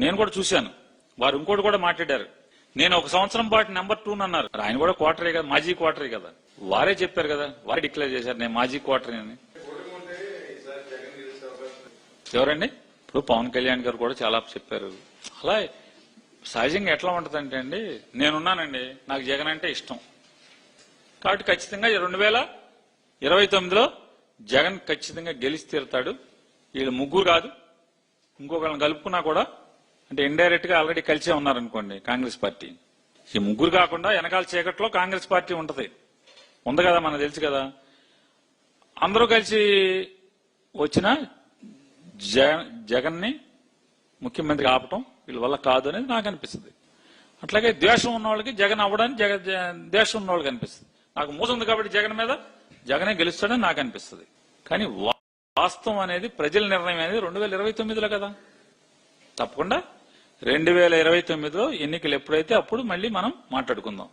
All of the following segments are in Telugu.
నేను కూడా చూశాను. వారు ఇంకోటి కూడా మాట్లాడారు. నేను ఒక సంవత్సరం పాటు నెంబర్ 2 అన్నారు. ఆయన కూడా క్వార్టరే కదా, మాజీ క్వార్టరే కదా. వారే చెప్పారు కదా, వారే డిక్లేర్ చేశారు నేను మాజీ క్వార్టరే అని. ఎవరండి? ఇప్పుడు పవన్ కళ్యాణ్ గారు కూడా చాలా చెప్పారు. అలా సహజంగా ఎట్లా ఉంటదంటే అండి, నేనున్నానండి, నాకు జగన్ అంటే ఇష్టం కాబట్టి ఖచ్చితంగా 2029లో జగన్ ఖచ్చితంగా గెలిచి తీరుతాడు. వీళ్ళు ముగ్గురు కాదు, ఇంకొకళ్ళని కలుపుకున్నా కూడా, అంటే ఇండైరెక్ట్ గా ఆల్రెడీ కలిసే ఉన్నారనుకోండి కాంగ్రెస్ పార్టీ. ఈ ముగ్గురు కాకుండా వెనకాల చీకట్లో కాంగ్రెస్ పార్టీ ఉంటది, ఉంది కదా, మనకు తెలుసు కదా. అందరూ కలిసి వచ్చిన జగన్ ని ముఖ్యమంత్రి ఆపటం వీళ్ళ వల్ల కాదు అనేది నాకు అనిపిస్తుంది. అట్లాగే ద్వేషం ఉన్న వాళ్ళకి జగన్ అవ్వడానికి ద్వేషం ఉన్న వాళ్ళకి అనిపిస్తుంది. నాకు మోసంది కాబట్టి జగన్ మీద, జగనే గెలుస్తాడని నాకు అనిపిస్తుంది. కానీ వాస్తవం అనేది, ప్రజల నిర్ణయం అనేది 2029లో కదా. తప్పకుండా 2029లో ఎన్నికలు ఎప్పుడైతే అప్పుడు మళ్ళీ మనం మాట్లాడుకుందాం.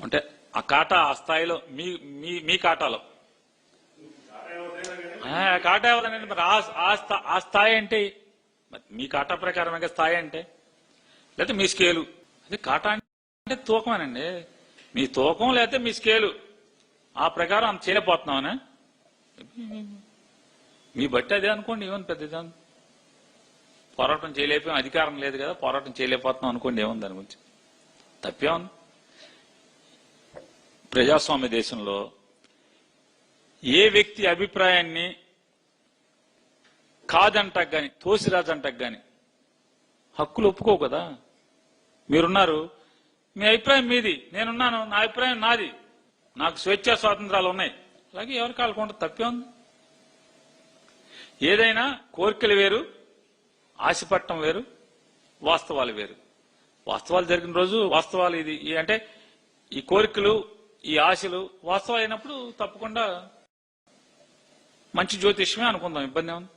అంటే ఆ కాటా ఆ స్థాయిలో మీ కాటాలో కాటా ఎవరండి? మరి ఆ స్థాయి అంటే మీ కాటా ప్రకారమే స్థాయి అంటే, లేకపోతే మీ స్కేలు. అది కాటా అంటే తూకమేనండి. మీ తూకం లేకపోతే మీ స్కేలు, ఆ ప్రకారం అంత చేయలేకపోతున్నామనే మీ బట్టి అదే అనుకోండి. ఏముంది పెద్ద పోరాటం చేయలేకపోయాం, అధికారం లేదు కదా, పోరాటం చేయలేకపోతున్నాం అనుకోండి. ఏముంది దాని గురించి? తప్పేముంది? ప్రజాస్వామ్య దేశంలో ఏ వ్యక్తి అభిప్రాయాన్ని కాదంటకు గాని, తోసిరాజంటకు గాని హక్కులు ఒప్పుకో కదా. మీరున్నారు, మీ అభిప్రాయం మీది, నేనున్నాను, నా అభిప్రాయం నాది, నాకు స్వేచ్ఛా స్వాతంత్రాలు ఉన్నాయి. అలాగే ఎవరికి కాలకుండా తప్పే ఉంది. ఏదైనా కోరికలు వేరు, ఆశపట్టం వేరు, వాస్తవాలు వేరు. వాస్తవాలు జరిగిన రోజు వాస్తవాలు ఇది అంటే ఈ కోరికలు, ఈ ఆశలు వాస్తవం అయినప్పుడు తప్పకుండా మంచి జ్యోతిష్యమే అనుకుందాం, ఇబ్బంది ఏముంది?